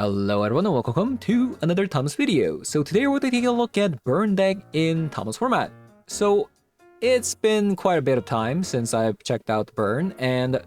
Hello everyone and welcome to another Thomas video. So today we're taking a look at Burn deck in Thomas format. So it's been quite a bit of time since I've checked out Burn, and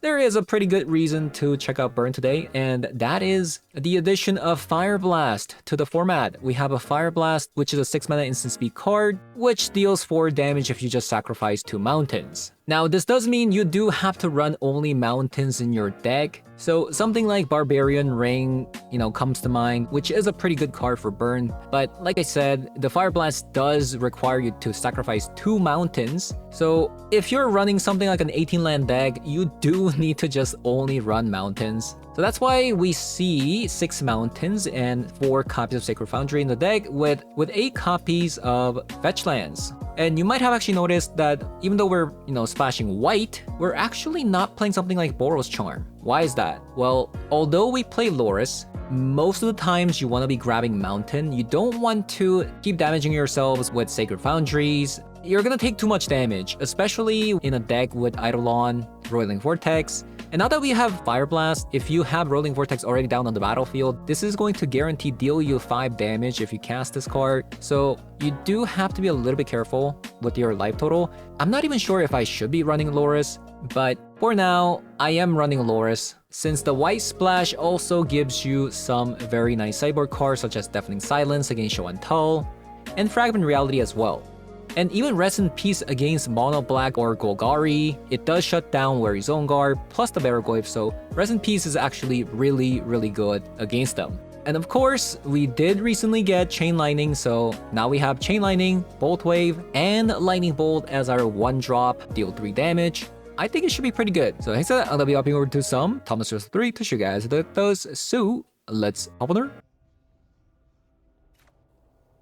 there is a pretty good reason to check out Burn today, and that is the addition of Fireblast to the format. We have a Fireblast, which is a 6 mana instant speed card, which deals 4 damage if you just sacrifice 2 mountains. Now this does mean you do have to run only mountains in your deck, so something like Barbarian Ring, comes to mind, which is a pretty good card for Burn. But like I said, the Fireblast does require you to sacrifice 2 mountains, so if you're running something like an 18 land deck, you do need to just only run mountains. So that's why we see 6 mountains and 4 copies of Sacred Foundry in the deck with 8 copies of fetch lands. And you might have actually noticed that even though we're, splashing white, we're actually not playing something like Boros Charm. Why is that? Well, although we play Loris, most of the times you want to be grabbing Mountain. You don't want to keep damaging yourselves with Sacred Foundries. You're gonna take too much damage, especially in a deck with Eidolon, Roiling Vortex. And now that we have Fireblast, if you have Rolling Vortex already down on the battlefield, this is going to guarantee deal you 5 damage if you cast this card. So you do have to be a little bit careful with your life total. I'm not even sure if I should be running Loris, but for now, I am running Loris, since the White Splash also gives you some very nice sideboard cards such as Deafening Silence against Show and Tell, and Fragment Reality as well. And even Rest in Peace against Mono Black or Golgari, it does shut down Weary Zone Guard plus the Barragoyf, so Rest in Peace is actually really good against them. And of course, we did recently get Chain Lightning, so now we have Chain Lightning, Bolt Wave, and Lightning Bolt as our 1-drop, deal 3 damage. I think it should be pretty good. So thanks for that, I'm gonna be hopping over to some Thomas 3 to show you guys those. So let's hop on there.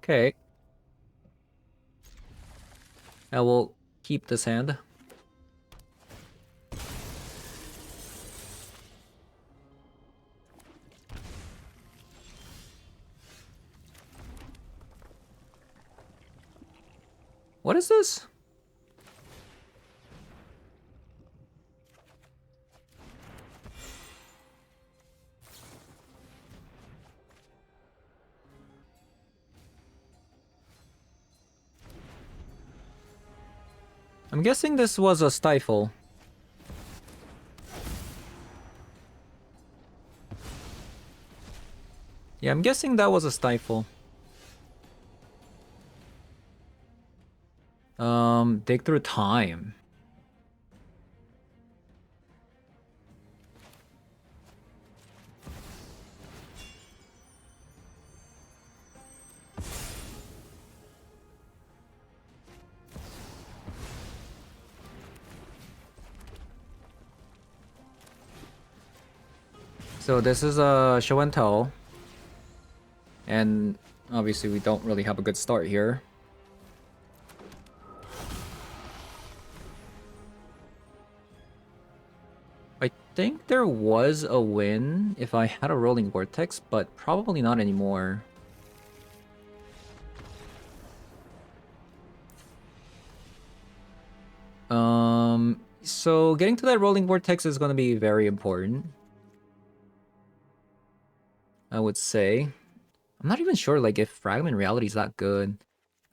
Okay. I will keep this hand. What is this? I'm guessing this was a Stifle. Yeah, I'm guessing that was a Stifle. Dig Through Time. So this is a Show and Tell, and obviously we don't really have a good start here. I think there was a win if I had a Rolling Vortex, but probably not anymore. So getting to that Rolling Vortex is going to be very important, I would say. I'm not even sure like if Fragment Reality is that good.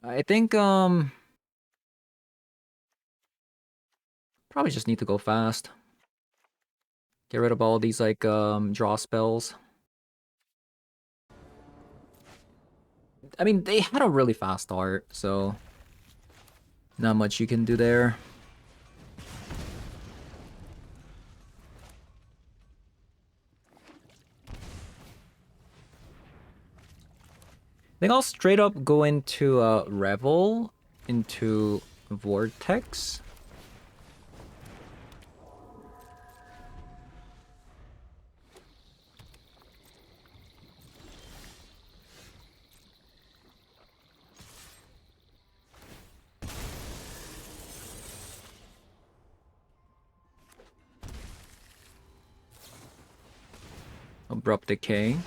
I think probably just need to go fast. Get rid of all these like draw spells. I mean, they had a really fast start, so not much you can do there. I think I'll straight up go into Revel, into Vortex. Abrupt Decay.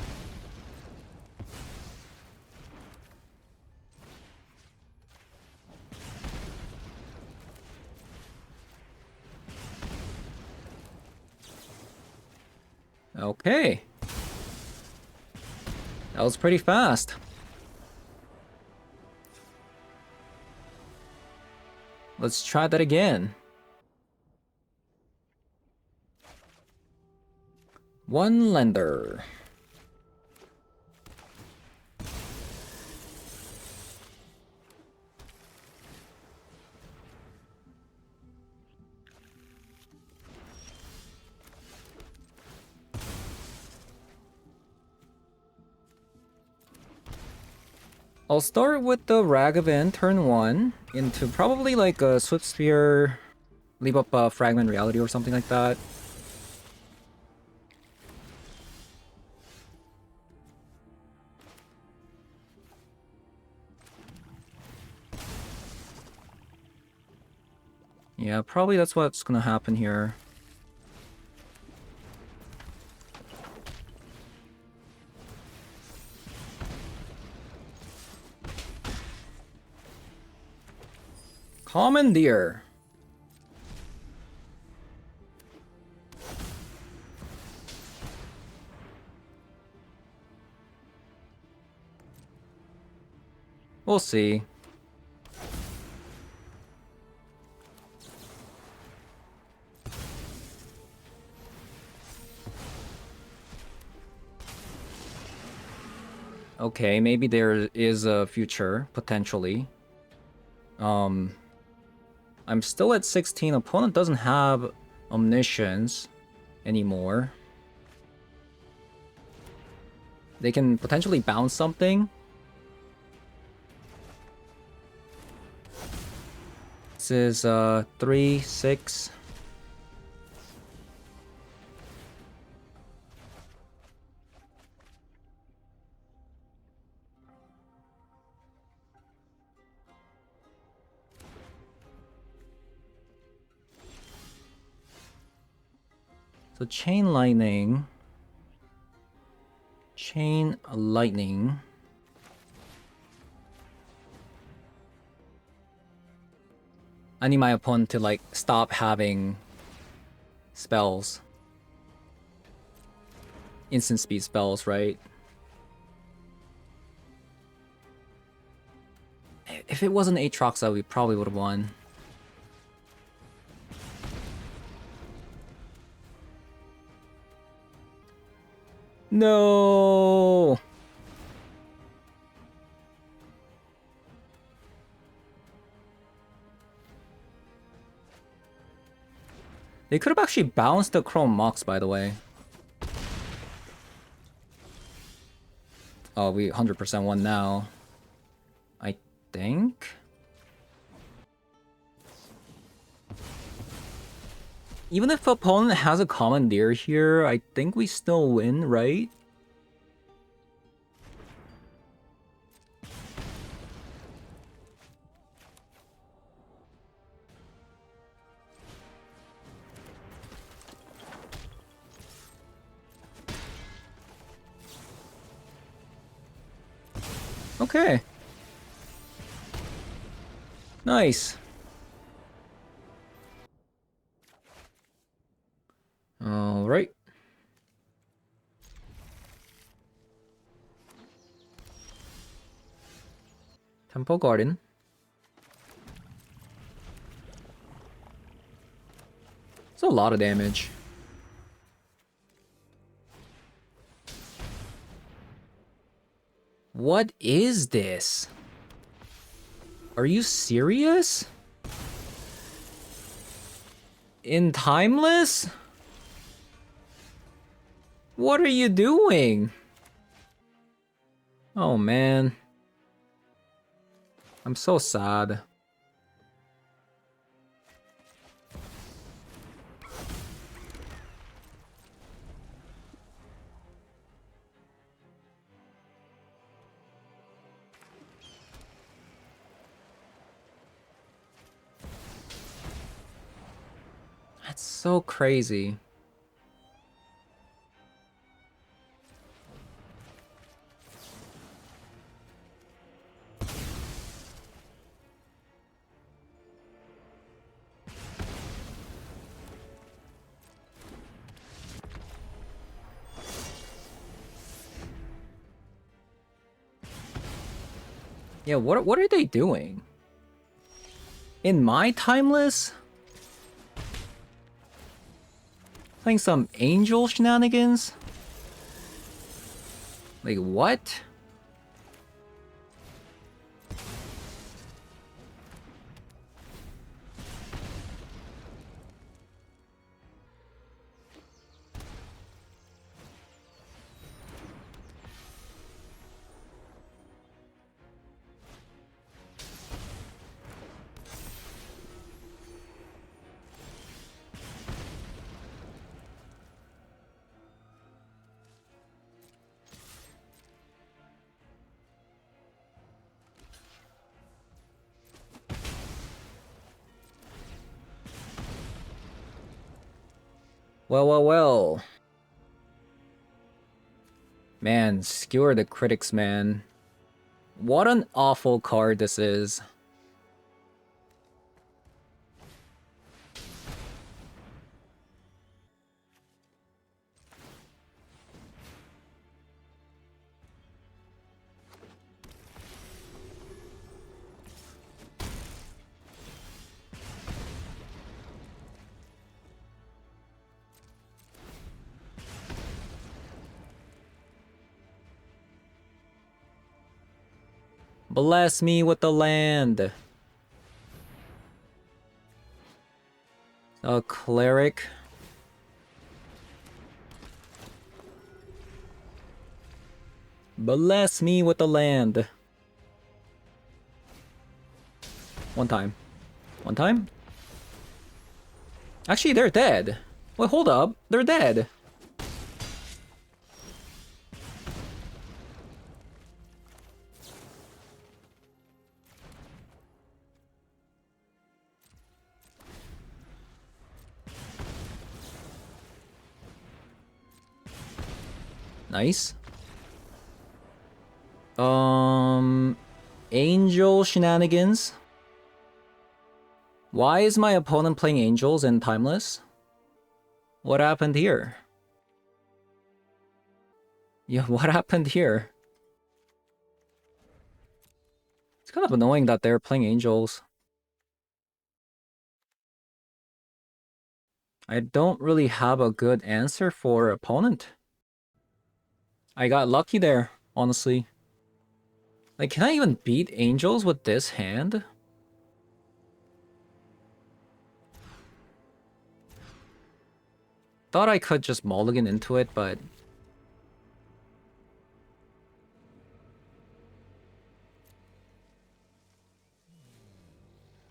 Okay. That was pretty fast. Let's try that again. One lender. I'll start with the Ragavan turn 1 into probably like a Swift Spear, leave up a Fragment Reality or something like that. Yeah, probably that's what's gonna happen here. Commandeer. We'll see. Okay, maybe there is a future, potentially. I'm still at 16. Opponent doesn't have Omniscience anymore. They can potentially bounce something. This is 3, 6. So Chain Lightning. Chain Lightning. I need my opponent to like stop having spells. Instant speed spells, right? If it wasn't Aatroxa, we probably would have won. No. They could have actually bounced the Chrome Mox, by the way. Oh, we 100% won now. I think. Even if opponent has a Commandeer here, I think we still win, right? Okay. Nice. All right. Temple Garden. It's a lot of damage. What is this? Are you serious? In Timeless? What are you doing? Oh man. I'm so sad. That's so crazy. Yeah, what are they doing? In my timeless? Playing some angel shenanigans? Like, what? Well. Man, skewer the critics, man. What an awful card this is. Bless me with the land. A cleric. Bless me with the land. One time. One time? Actually, they're dead. Wait, hold up. They're dead. Nice. Angel shenanigans. Why is my opponent playing angels in timeless? What happened here? Yeah, what happened here? It's kind of annoying that they're playing angels. I don't really have a good answer for opponent. I got lucky there, honestly. Like, can I even beat angels with this hand? Thought I could just mulligan into it, but...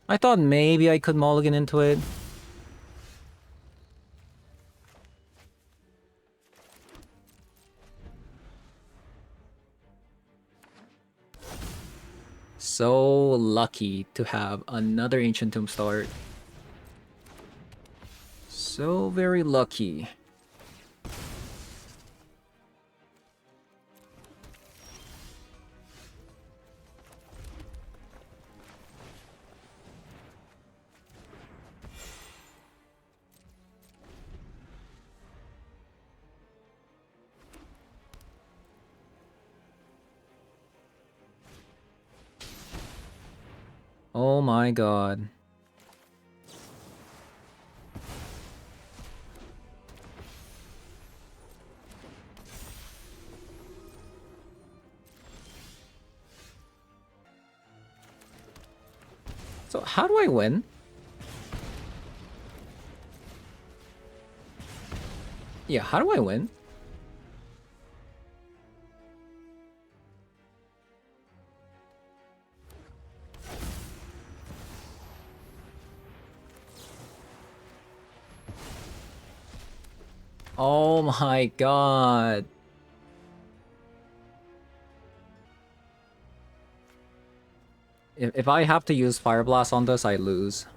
I thought maybe I could mulligan into it. So lucky to have another Ancient Tomb start. So very lucky. Oh my god. So how do I win? Yeah, how do I win? Oh my god. If I have to use Fireblast on this, I lose.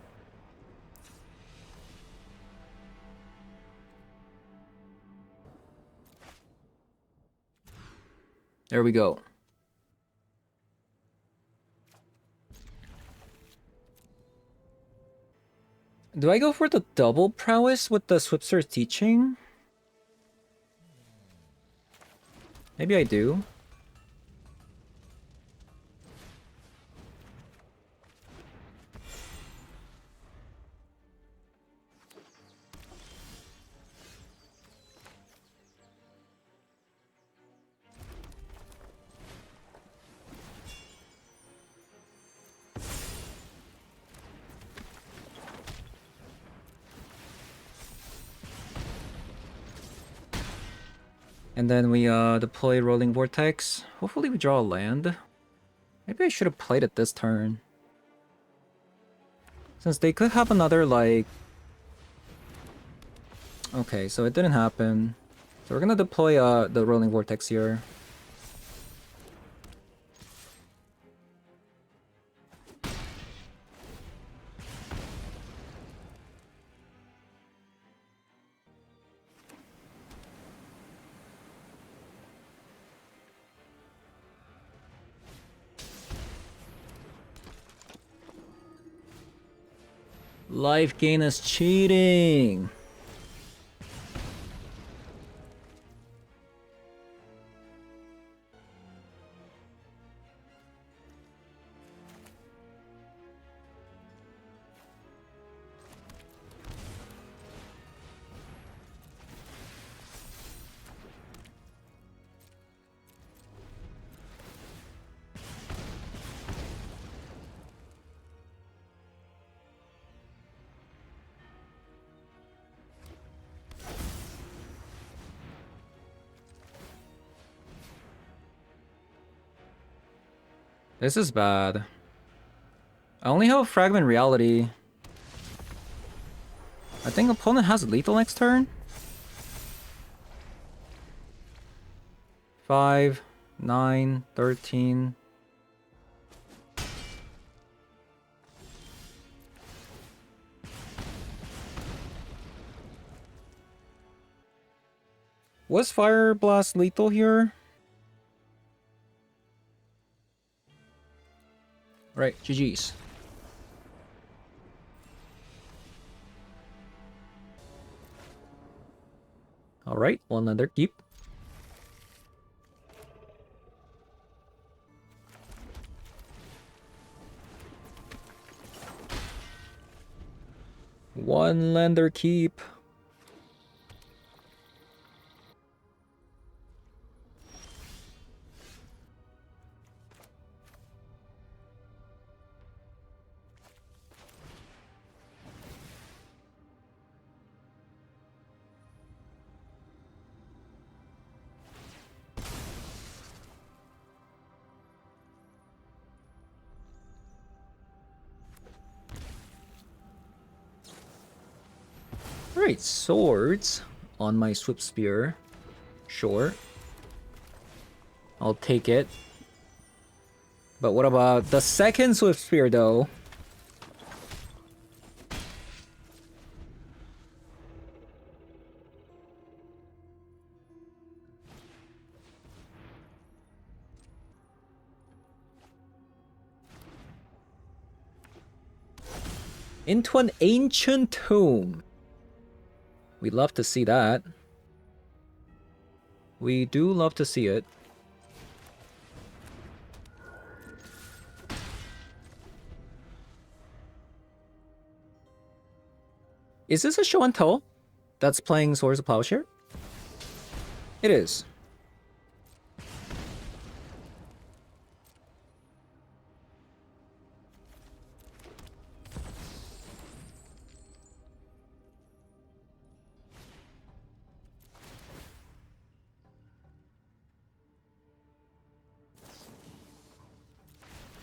There we go. Do I go for the double prowess with the Swipster teaching? Maybe I do. And then we deploy Rolling Vortex. Hopefully we draw a land. Maybe I should have played it this turn. Since they could have another, like... Okay, so it didn't happen. So we're gonna deploy the Rolling Vortex here. Life gain is cheating! This is bad. I only have a Fragment Reality. I think opponent has lethal next turn. 5, 9, 13. Was Fireblast lethal here? Right, GG's. Alright, one under keep. One lander keep. Alright, swords on my Swift Spear. Sure. I'll take it. But what about the second Swift Spear though? Into an ancient tomb. We'd love to see that. We do love to see it. Is this a show and tell that's playing Swords of Plowshare? It is.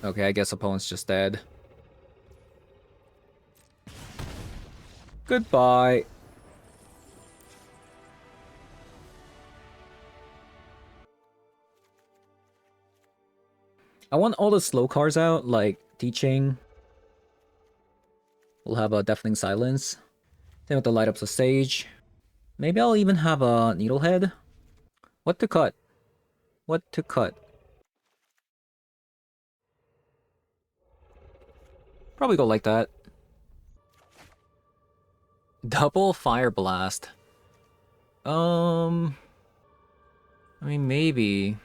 Okay, I guess opponent's just dead. Goodbye. I want all the slow cards out, like Teaching. We'll have a Deafening Silence. Then with the Light Up the Sage. Maybe I'll even have a Needlehead. What to cut? What to cut? Probably go like that. Double Fireblast. I mean, maybe.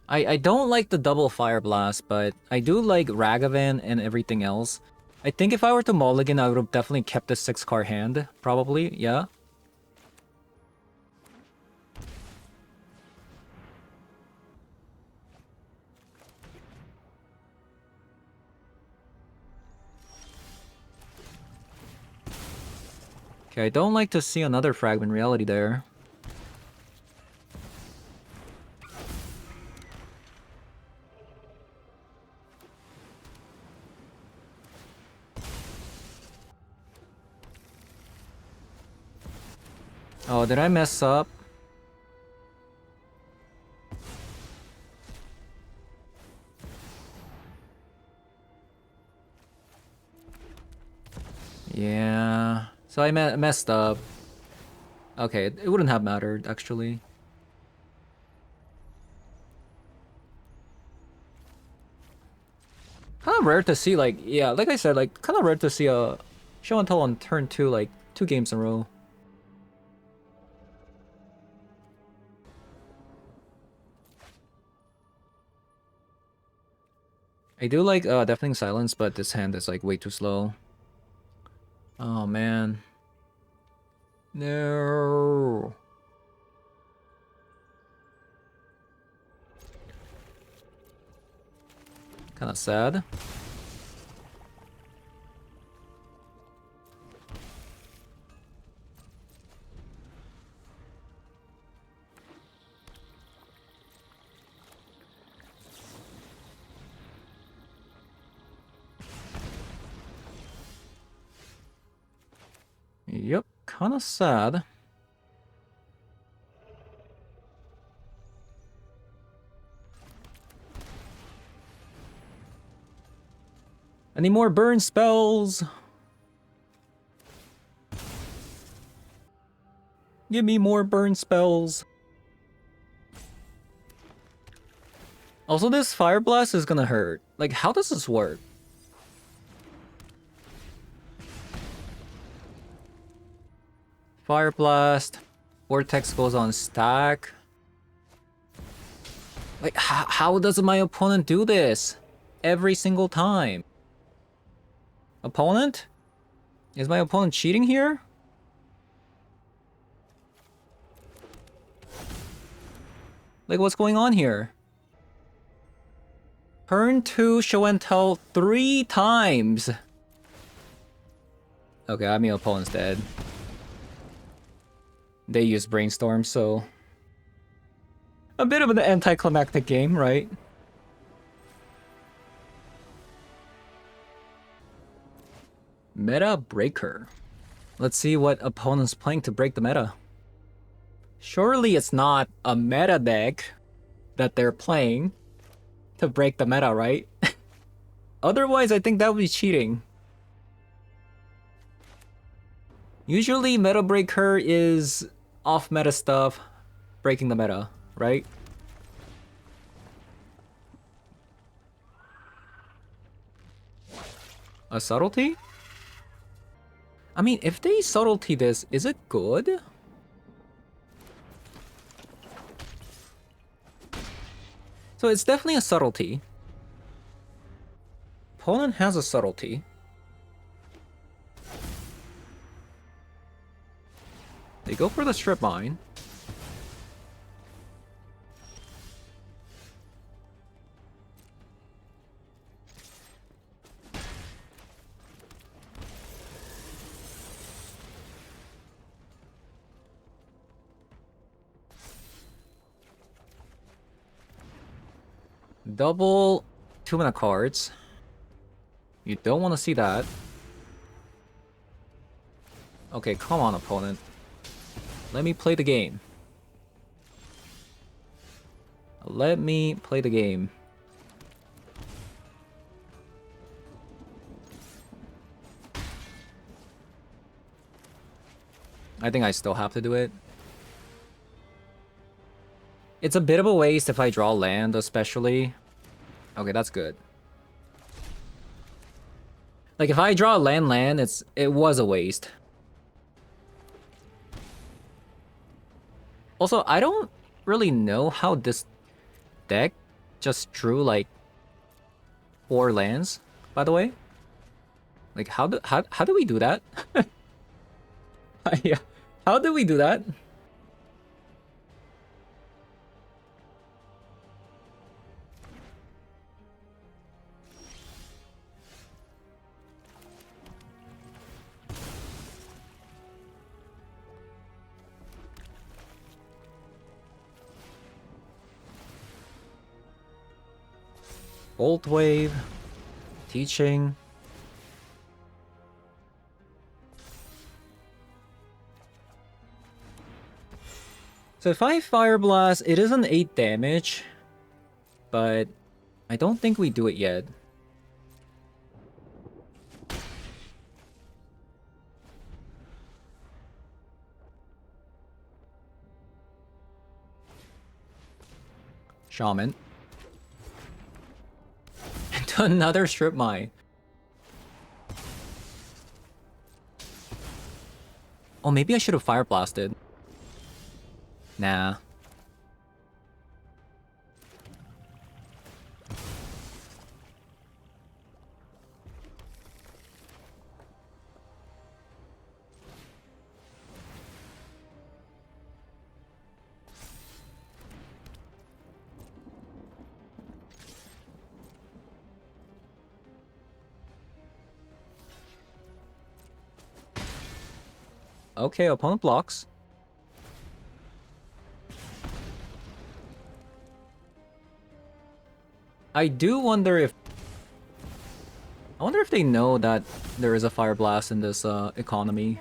I don't like the double Fireblast, but I do like Ragavan and everything else. I think if I were to mulligan, I would have definitely kept the 6-card hand. Probably, yeah. Okay, I don't like to see another Fragment Reality there. Oh, did I mess up? Yeah. So I messed up. Okay, it wouldn't have mattered, actually. Kind of rare to see, like, yeah, like I said, like, kind of rare to see a show and tell on turn 2, like, 2 games in a row. I do like Deafening Silence, but this hand is, like, way too slow. Oh, man. No. Kind of sad. Yep, kind of sad. Any more burn spells? Give me more burn spells. Also, this Fireblast is gonna hurt. Like, how does this work? Fireblast. Vortex goes on stack. Like, how does my opponent do this? Every single time. Opponent? Is my opponent cheating here? Like, what's going on here? Turn 2 show and tell 3 times. Okay, I mean opponent's dead. They use Brainstorm, so... a bit of an anticlimactic game, right? Meta Breaker. Let's see what opponent's playing to break the meta. Surely it's not a meta deck that they're playing to break the meta, right? Otherwise, I think that would be cheating. Usually, Meta Breaker is off-meta stuff, breaking the meta, right? A subtlety? I mean, if they subtlety this, is it good? So it's definitely a subtlety. Opponent has a subtlety. They go for the strip mine. Double 2-mana cards. You don't want to see that. Okay, come on, opponent. Let me play the game. Let me play the game. I think I still have to do it. It's a bit of a waste if I draw land, especially. Okay, that's good. Like, if I draw land, it was a waste. Also, I don't really know how this deck just drew, like, 4 lands, by the way. Like, how do we do that? Yeah. How do we do that? Bolt Wave, Teaching. So if I Fireblast, it is an 8 damage, but I don't think we do it yet. Shaman. Into another strip mine. Oh, maybe I should have Fire Blasted. Nah. Okay, opponent blocks. I do wonder if... I wonder if they know that there is a Fire Blast in this economy.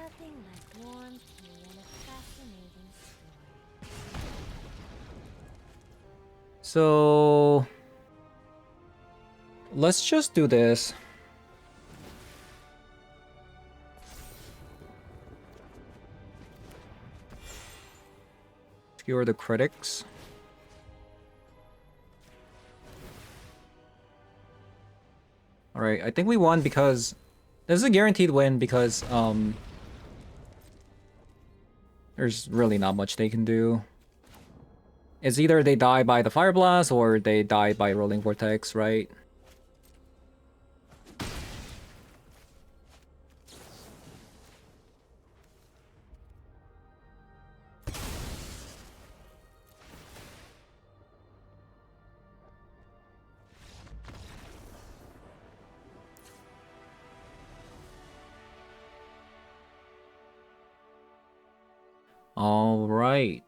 So... let's just do this. Skewer the critics. Alright, I think we won because... this is a guaranteed win because, there's really not much they can do. It's either they die by the Fire Blast or they die by Rolling Vortex, right? Alright.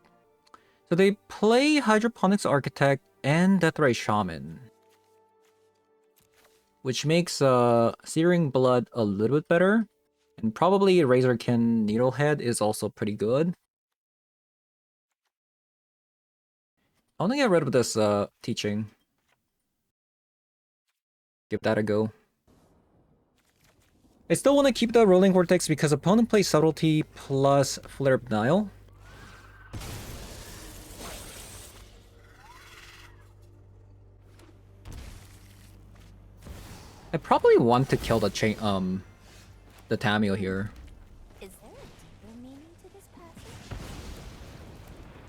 So they play Hydroponics Architect and Deathray Shaman. Which makes Searing Blood a little bit better. And probably Razorkin Needlehead is also pretty good. I want to get rid of this teaching. Give that a go. I still want to keep the Rolling Vortex because opponent plays Subtlety plus Flare of Denial. I probably want to kill the the Tamio here. Is there a deeper meaning to this passage?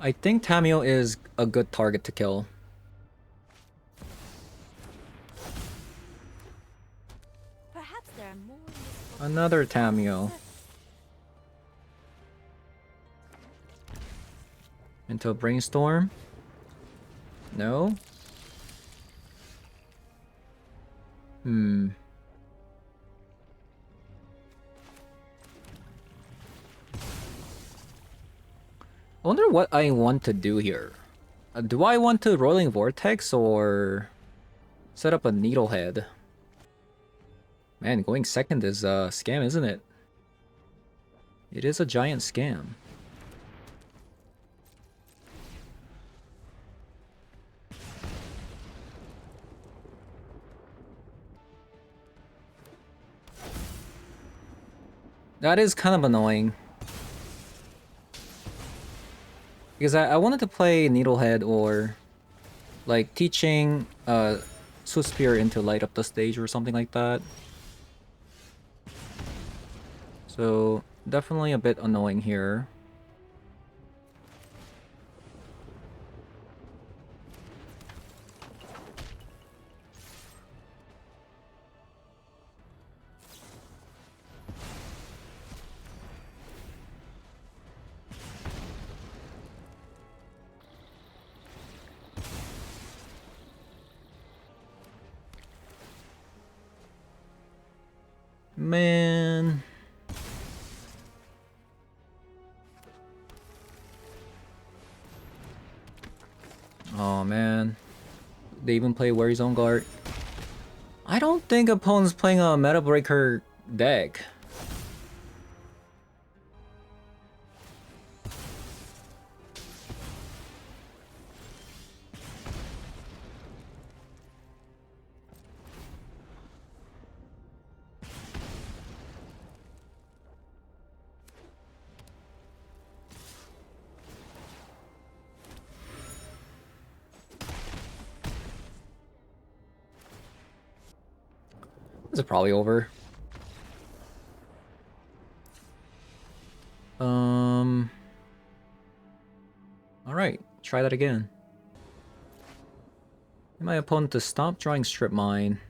I think Tamio is a good target to kill. Perhaps there are more useful Another Tamio. Into a Brainstorm? No? I wonder what I want to do here. Do I want to Rolling Vortex or set up a Needlehead? Man, going second is a scam, isn't it? It is a giant scam. That is kind of annoying. Because I wanted to play Needlehead or like teaching Suspire into light up the stage or something like that. So definitely a bit annoying here. Man. Oh man. They even play Worry's Own Guard. I don't think opponent's playing a Meta Breaker deck. This is probably over. Alright, try that again. Get my opponent to stop drawing strip mine.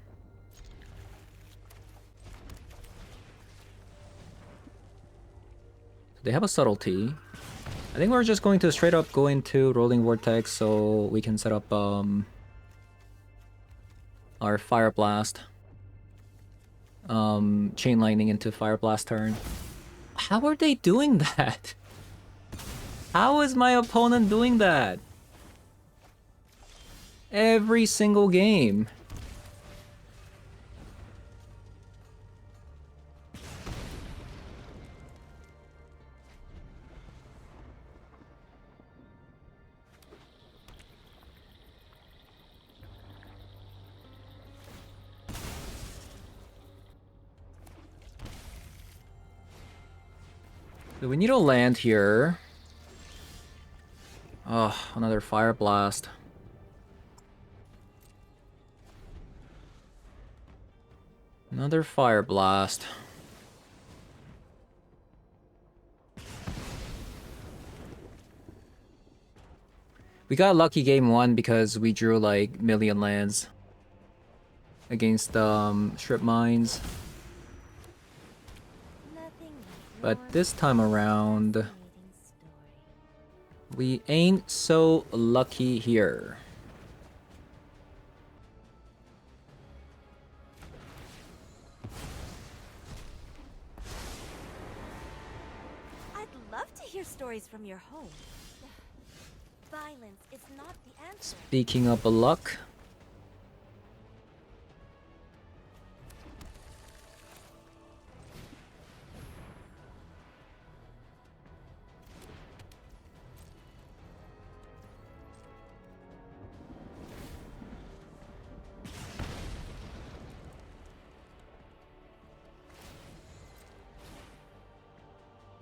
They have a subtlety. I think we're just going to straight up go into Rolling Vortex so we can set up our Fireblast. Chain Lightning into Fireblast turn. How are they doing that? How is my opponent doing that? Every single game. So we need a land here. Oh, another Fireblast. Another Fireblast. We got lucky game 1 because we drew like million lands against strip mines. But this time around, we ain't so lucky here. I'd love to hear stories from your home. Violence is not the answer. Speaking of luck,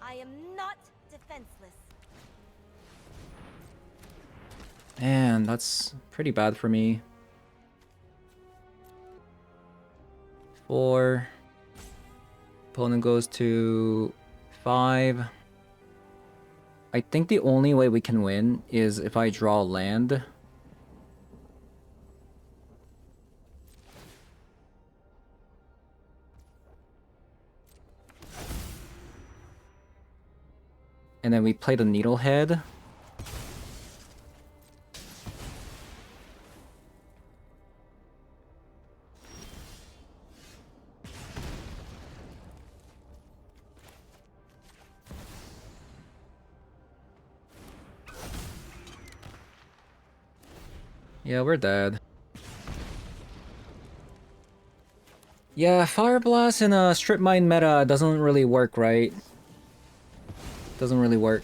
I am not defenseless. man, that's pretty bad for me. 4. Opponent goes to 5. I think the only way we can win is if I draw land. And then we play the Needlehead. Yeah, we're dead. Yeah, Fireblast in a Strip Mine meta doesn't really work, right? Doesn't really work.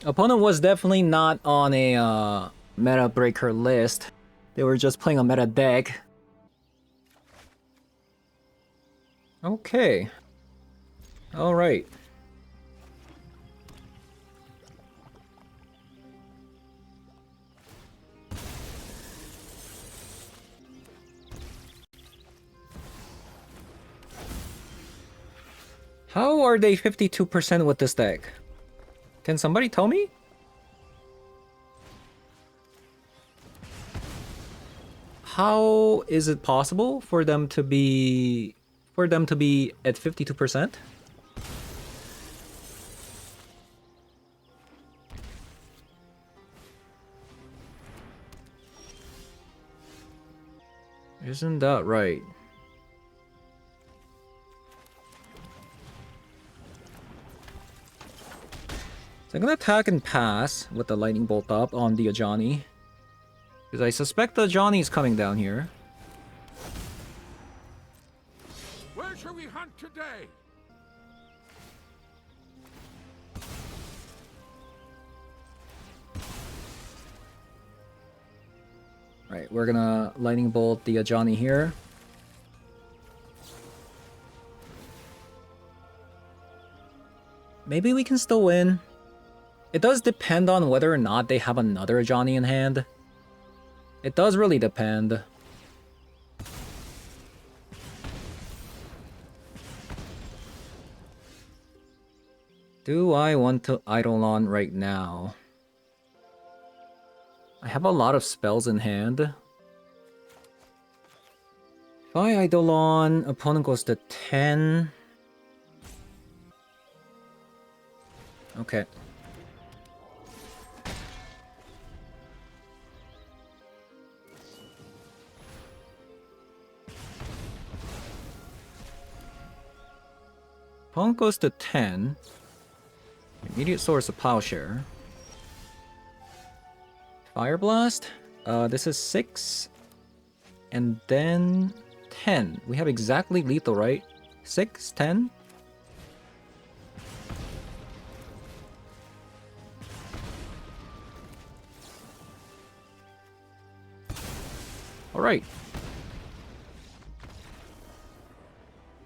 Opponent was definitely not on a meta breaker list. They were just playing a meta deck. Okay. Alright. How are they 52% with this deck? Can somebody tell me? How is it possible for them to be at 52%? Isn't that right? So I'm gonna attack and pass with the lightning bolt up on the Ajani. Because I suspect the Ajani is coming down here. Where shall we hunt today? Right, we're gonna lightning bolt the Ajani here. Maybe we can still win. It does depend on whether or not they have another Ajani in hand. It does really depend. Do I want to Eidolon right now? I have a lot of spells in hand. If I Eidolon, opponent goes to 10. Okay. Opponent goes to 10. Immediate source of Plowshare. Fireblast. This is 6. And then 10. We have exactly lethal, right? 6, 10? Alright.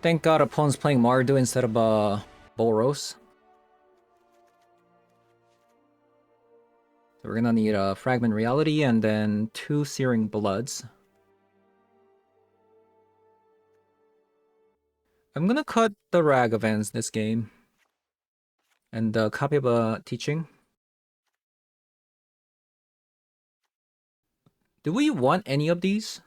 Thank god opponent's playing Mardu instead of Boros. So we're gonna need a Fragment Reality and then 2 Searing Bloods. I'm gonna cut the Rag events this game. And copy of a teaching. Do we want any of these?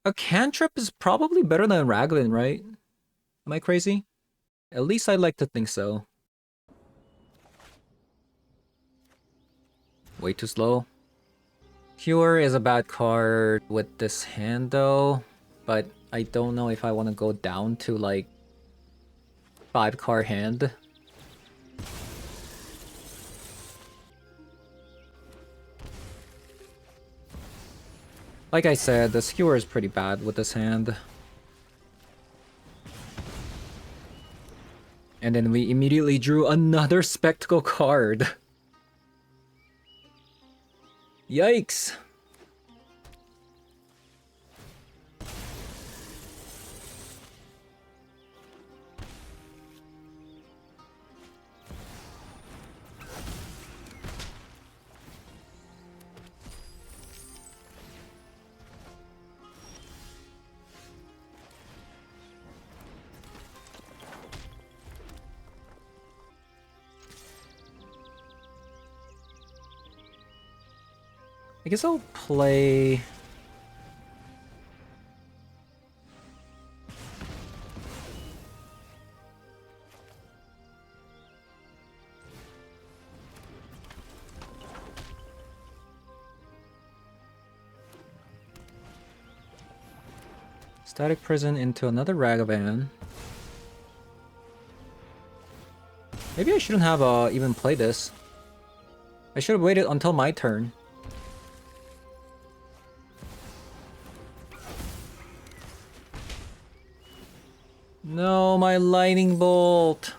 A cantrip is probably better than Raglan, right? Am I crazy? At least I'd like to think so. Way too slow. Cure is a bad card with this hand though, but I don't know if I want to go down to like 5-card hand. Like I said, the skewer is pretty bad with this hand. And then we immediately drew another spectacle card. Yikes! I guess I'll play... Static Prison into another Ragavan. Maybe I shouldn't have even played this. I should have waited until my turn. No, my lightning bolt.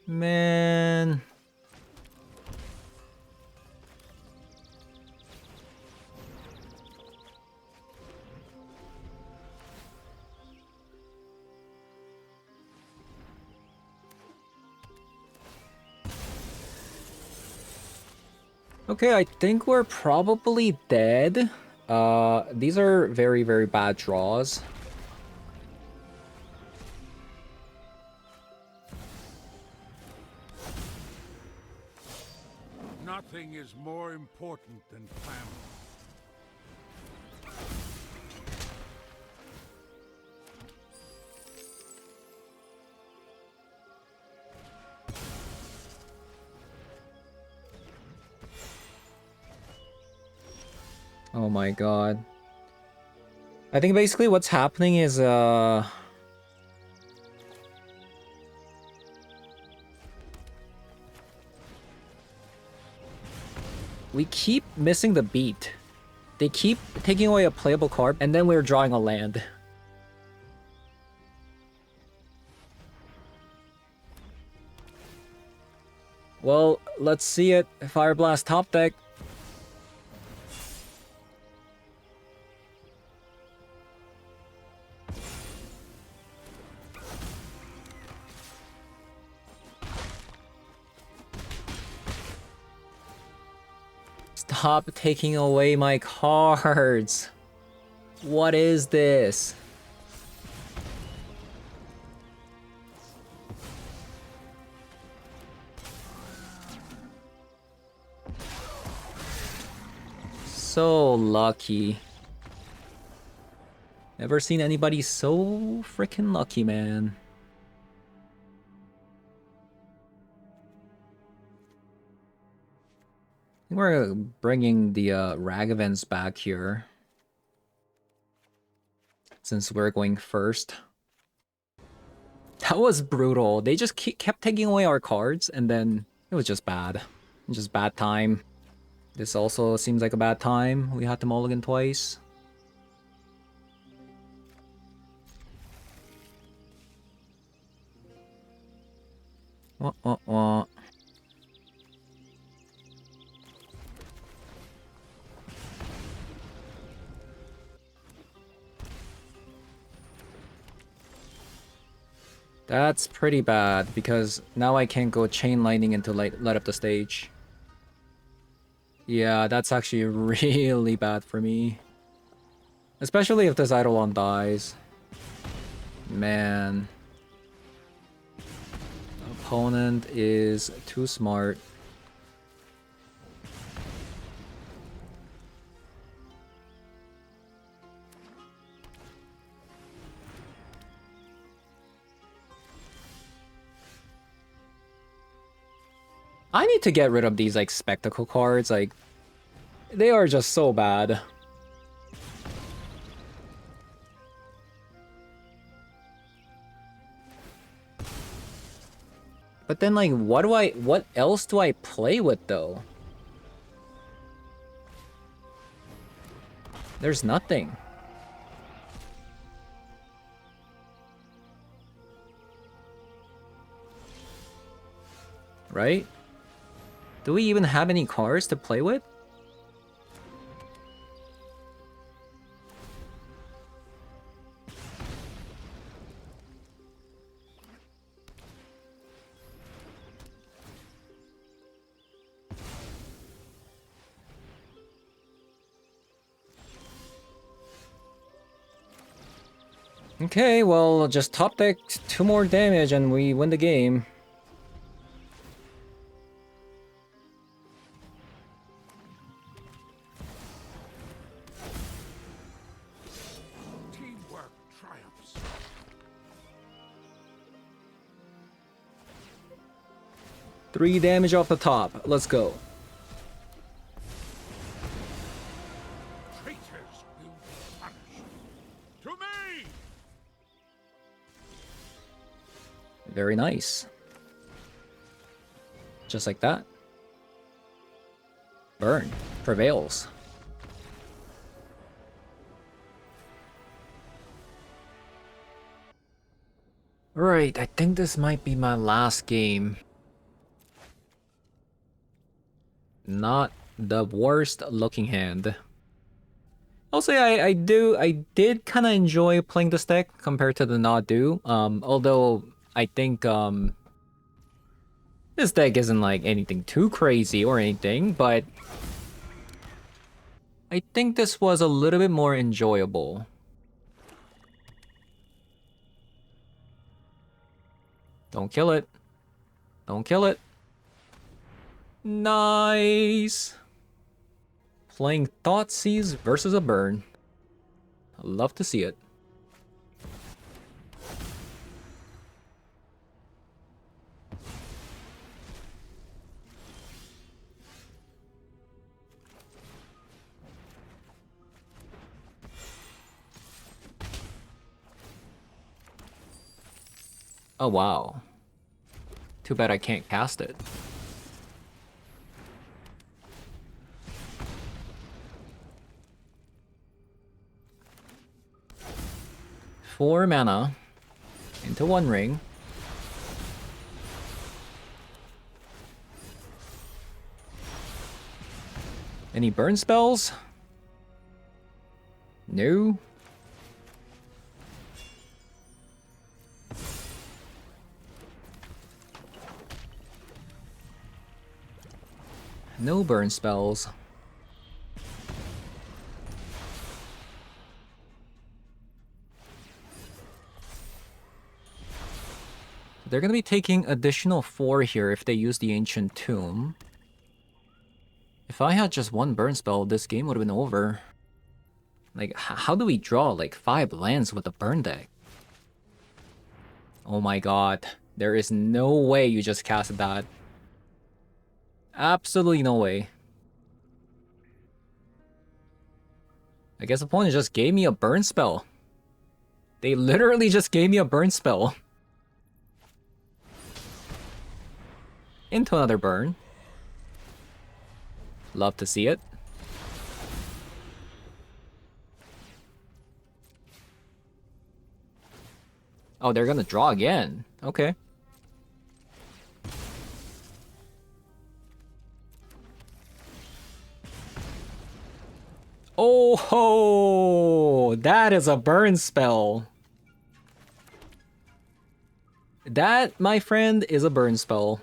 Man. Okay, I think we're probably dead. These are very, very bad draws. Nothing is more important than family. Oh my god. I think basically what's happening is we keep missing the beat. They keep taking away a playable card, and then we're drawing a land. Well, let's see it. Fireblast top deck. Stop taking away my cards. What is this? So lucky. Never seen anybody so freaking lucky, man. We're bringing the Ragavens back here. Since we're going first. That was brutal. They just kept taking away our cards, and then it was just bad. Just bad time. This also seems like a bad time. We had to mulligan twice. What? That's pretty bad, because now I can't go chain lightning into light up the stage. Yeah, that's actually really bad for me. Especially if this Eidolon dies. Man. Opponent is too smart. I need to get rid of these, like, spectacle cards. Like, they are just so bad. But then, like, what else do I play with, though? There's nothing. Right? Do we even have any cards to play with? Okay, well, just top deck 2 more damage and we win the game. Teamwork triumphs. 3 damage off the top. Let's go. Traitors will be punished. To me! Very nice. Just like that. Burn prevails. Right, I think this might be my last game. Not the worst looking hand. I'll say I did kind of enjoy playing this deck compared to the not do. Although I think this deck isn't like anything too crazy or anything, but I think this was a little bit more enjoyable. Don't kill it. Don't kill it. Nice. Playing Thoughtseize versus a burn. I love to see it. Oh wow. Too bad I can't cast it. Four mana into one ring. Any burn spells? No. No burn spells. They're gonna be taking additional 4 here if they use the Ancient Tomb. If I had just one burn spell, this game would have been over. Like, how do we draw like 5 lands with a burn deck? Oh my god. There is no way you just casted that. Absolutely no way. I guess opponent just gave me a burn spell. They literally just gave me a burn spell. Into another burn. Love to see it. Oh, they're gonna draw again. Okay. Oh ho! That is a burn spell. That, my friend, is a burn spell.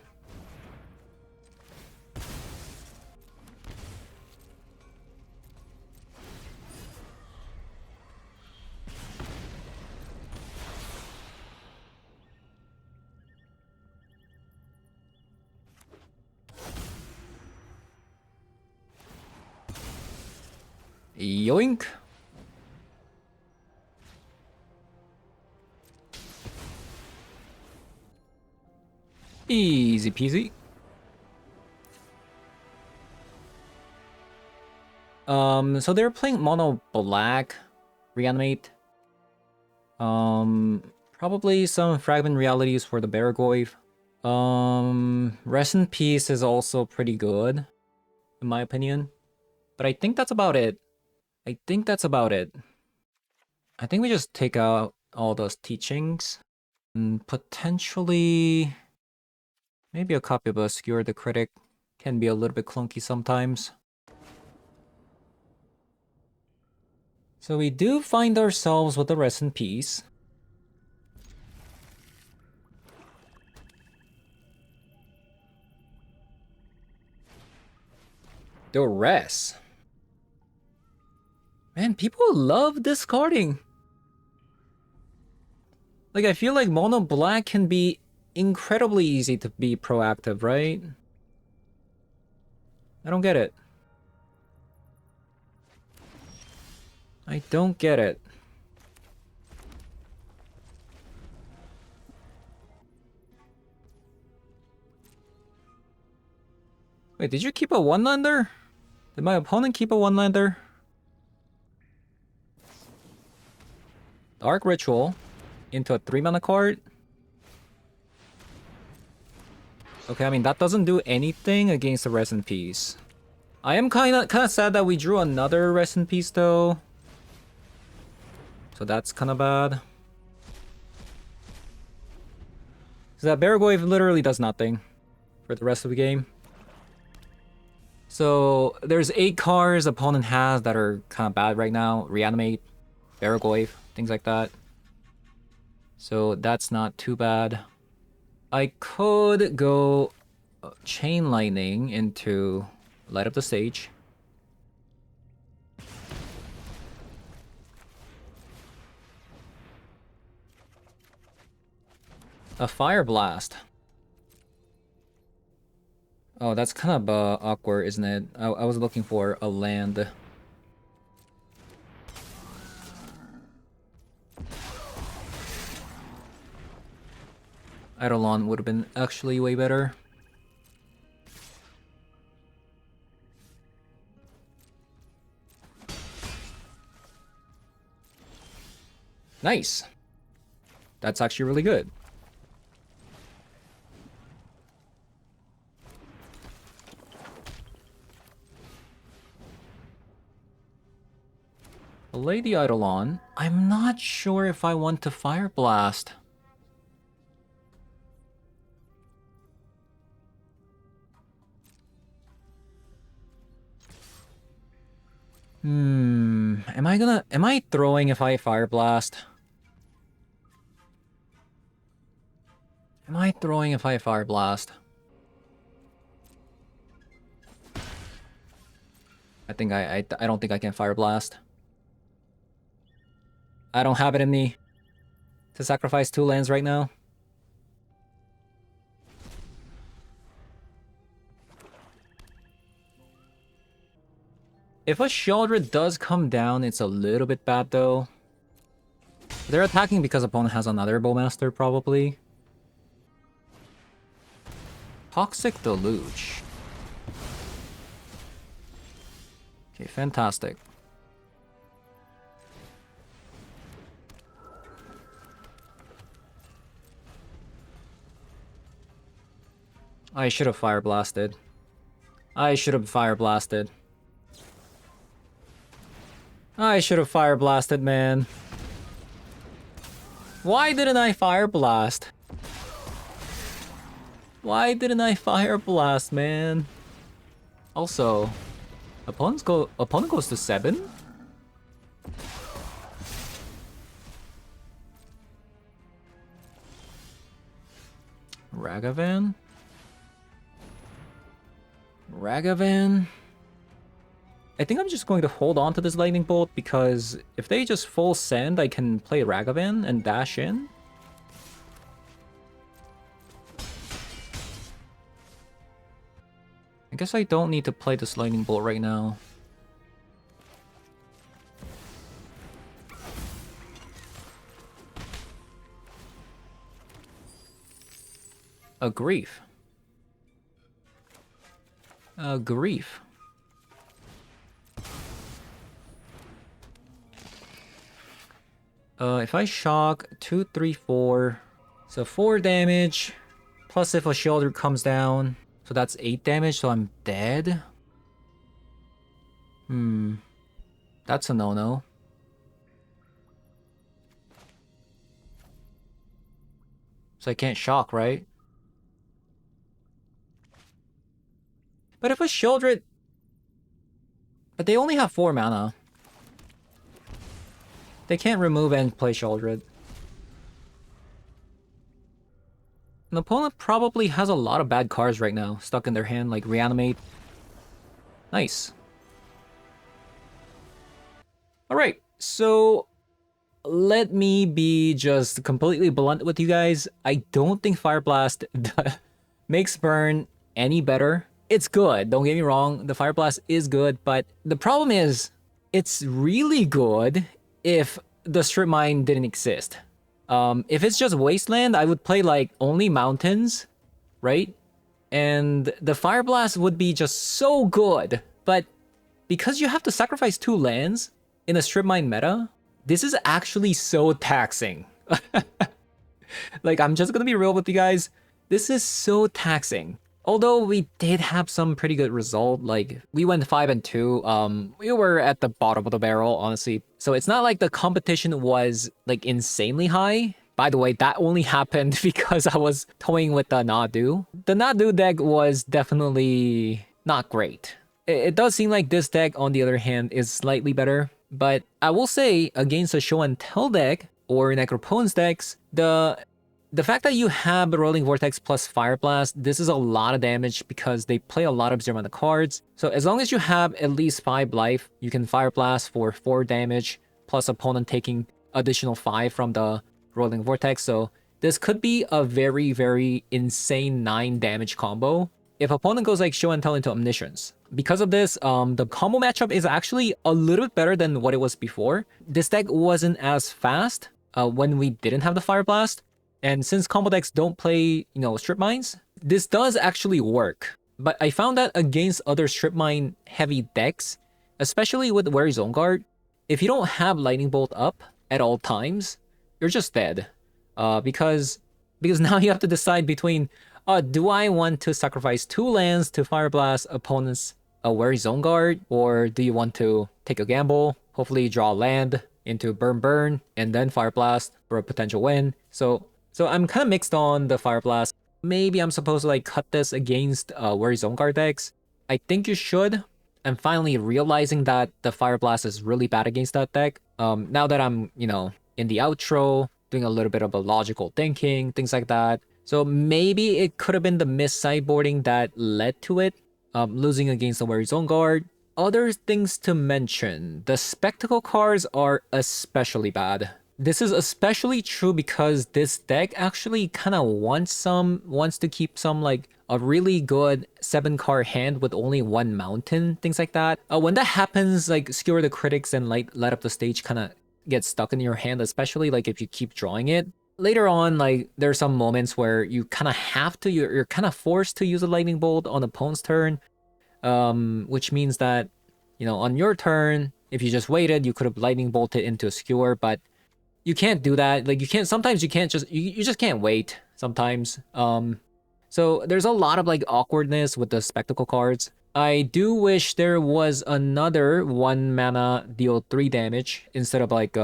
Yoink. Easy peasy. So they're playing mono black, reanimate. Probably some fragment realities for the Baragoyf. Rest in Peace is also pretty good, in my opinion. But I think that's about it. I think we just take out all those teachings. And potentially... maybe a copy of Obscure the Critic. Can be a little bit clunky sometimes. So we do find ourselves with the Rest in Peace. The rest. Man, people love discarding. Like, I feel like mono black can be incredibly easy to be proactive, right? I don't get it. I don't get it. Wait, did you keep a one-lander? Did my opponent keep a one-lander? Dark Ritual into a 3-mana card. Okay, I mean, that doesn't do anything against the Rest in Peace. I am kinda sad that we drew another Rest in Peace, though. So that's kinda bad. So that Baragoyf literally does nothing for the rest of the game. So there's 8 cards opponent has that are kind of bad right now. Reanimate, Baragoyf, things like that. So that's not too bad. I could go Chain Lightning into Light Up the Stage. A Fireblast. Oh, that's kind of awkward, isn't it? I was looking for a land. Eidolon would have been actually way better. Nice. That's actually really good. Lady Eidolon. I'm not sure if I want to Fireblast. Am I throwing if I Fireblast? Am I throwing if I Fireblast? I think I don't think I can Fireblast. I don't have it in me to sacrifice 2 lands right now. If a Sheoldred does come down, it's a little bit bad though. They're attacking because opponent has another Bowmaster probably. Toxic Deluge. Okay, fantastic. I should have Fire Blasted. I should have Fire Blasted. I should have Fire Blasted, man. Why didn't I Fire Blast? Why didn't I Fire Blast, man? Also, opponent goes to 7? Ragavan? Ragavan? I think I'm just going to hold on to this Lightning Bolt because if they just full send, I can play Ragavan and dash in. I guess I don't need to play this Lightning Bolt right now. A grief. A grief. If I shock 2, 3, 4, so 4 damage, plus if a Sheoldred comes down, so that's 8 damage, so I'm dead? That's a no-no. So I can't shock, right? But if a Sheoldred... But they only have 4 mana. They can't remove and play Sheoldred. An opponent probably has a lot of bad cards right now, stuck in their hand, like Reanimate. Nice. Alright, so let me be just completely blunt with you guys. I don't think Fireblast makes Burn any better. It's good, don't get me wrong, the Fireblast is good, but the problem is, it's really good if the Strip Mine didn't exist. If it's just Wasteland, I would play like only Mountains, right? And the Fireblast would be just so good, but because you have to sacrifice 2 lands in a Strip Mine meta, this is actually so taxing. Like, I'm just gonna be real with you guys, this is so taxing. Although we did have some pretty good result, like we went 5 and 2. We were at the bottom of the barrel, honestly. So it's not like the competition was like insanely high. By the way, that only happened because I was toying with the Nadu. The Nadu deck was definitely not great. It does seem like this deck, on the other hand, is slightly better. But I will say, against a Show and Tell deck or Necropotence decks, the fact that you have the Rolling Vortex plus Fireblast, this is a lot of damage because they play a lot of zero mana cards. So as long as you have at least 5 life, you can Fireblast for 4 damage, plus opponent taking additional 5 from the Rolling Vortex. So this could be a very, very insane 9 damage combo if opponent goes like Show and Tell into Omniscience. Because of this, the combo matchup is actually a little bit better than what it was before. This deck wasn't as fast when we didn't have the Fireblast. And since combo decks don't play, Strip Mines, this does actually work. But I found that against other Strip Mine heavy decks, especially with Wary Zone Guard, if you don't have Lightning Bolt up at all times, you're just dead. Because now you have to decide between, do I want to sacrifice 2 lands to Fireblast opponent's Wary Zone Guard, or do you want to take a gamble, hopefully draw land into Burn, and then Fireblast for a potential win? So I'm kind of mixed on the Fireblast. Maybe I'm supposed to like cut this against Wary Zone Guard decks. I think you should. I'm finally realizing that the Fireblast is really bad against that deck. Now that I'm, in the outro, doing a little bit of a logical thinking, things like that. So maybe it could have been the miss sideboarding that led to it, losing against the Wary Zone Guard. Other things to mention, the Spectacle cards are especially bad. This is especially true because this deck actually kind of wants to keep some like a really good 7-card hand with only 1 mountain, things like that. When that happens, like Skewer the Critics and Light Up the Stage kind of get stuck in your hand, especially like if you keep drawing it. Later on, like there's some moments where you kind of have to, you're kind of forced to use a Lightning Bolt on opponent's turn, which means that, you know, on your turn, if you just waited, you could have Lightning Bolted into a Skewer, but you can't do that. Like you can't, sometimes you can't just, you just can't wait sometimes. So there's a lot of like awkwardness with the Spectacle cards. I do wish there was another 1 mana deal 3 damage instead of like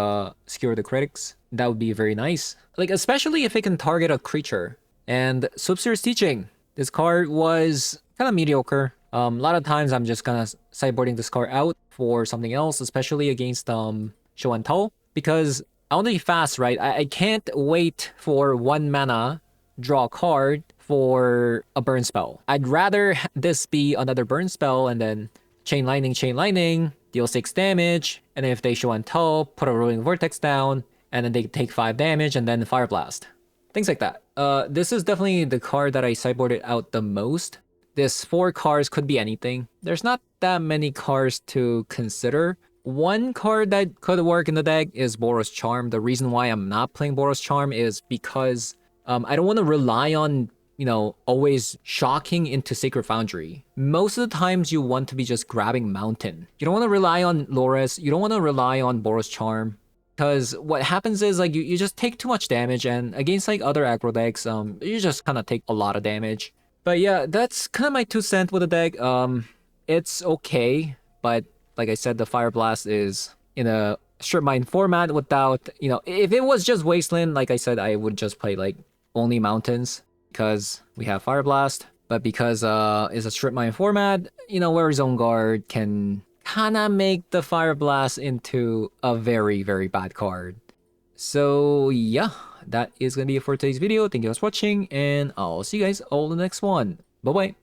Skewer the Critics. That would be very nice. Like especially if it can target a creature. And Swoopster's Teaching. This card was kind of mediocre. A lot of times I'm just kind of sideboarding this card out for something else, especially against Show and Tell, because I want to be fast, right? I can't wait for 1 mana, draw a card for a burn spell. I'd rather this be another burn spell and then Chain Lightning, deal 6 damage, and then if they Show and Tell, put a Rolling Vortex down, and then they take 5 damage and then Fireblast. Things like that. This is definitely the card that I sideboarded out the most. This 4 cards could be anything. There's not that many cards to consider. One card that could work in the deck is Boros Charm. The reason why I'm not playing Boros Charm is because I don't want to rely on, you know, always shocking into Sacred Foundry. Most of the times you want to be just grabbing Mountain. You don't want to rely on Loris. You don't want to rely on Boros Charm. Because what happens is like you just take too much damage, and against like other aggro decks, you just kind of take a lot of damage. But yeah, that's kind of my 2 cents with the deck. It's okay, but like I said, the Fireblast is in a Strip Mine format without, you know, if it was just Wasteland, like I said, I would just play like only Mountains because we have Fireblast. But because it's a Strip Mine format, you know, where Zone Guard can kind of make the Fireblast into a very, very bad card. So yeah, that is going to be it for today's video. Thank you guys for watching, and I'll see you guys all in the next one. Bye-bye.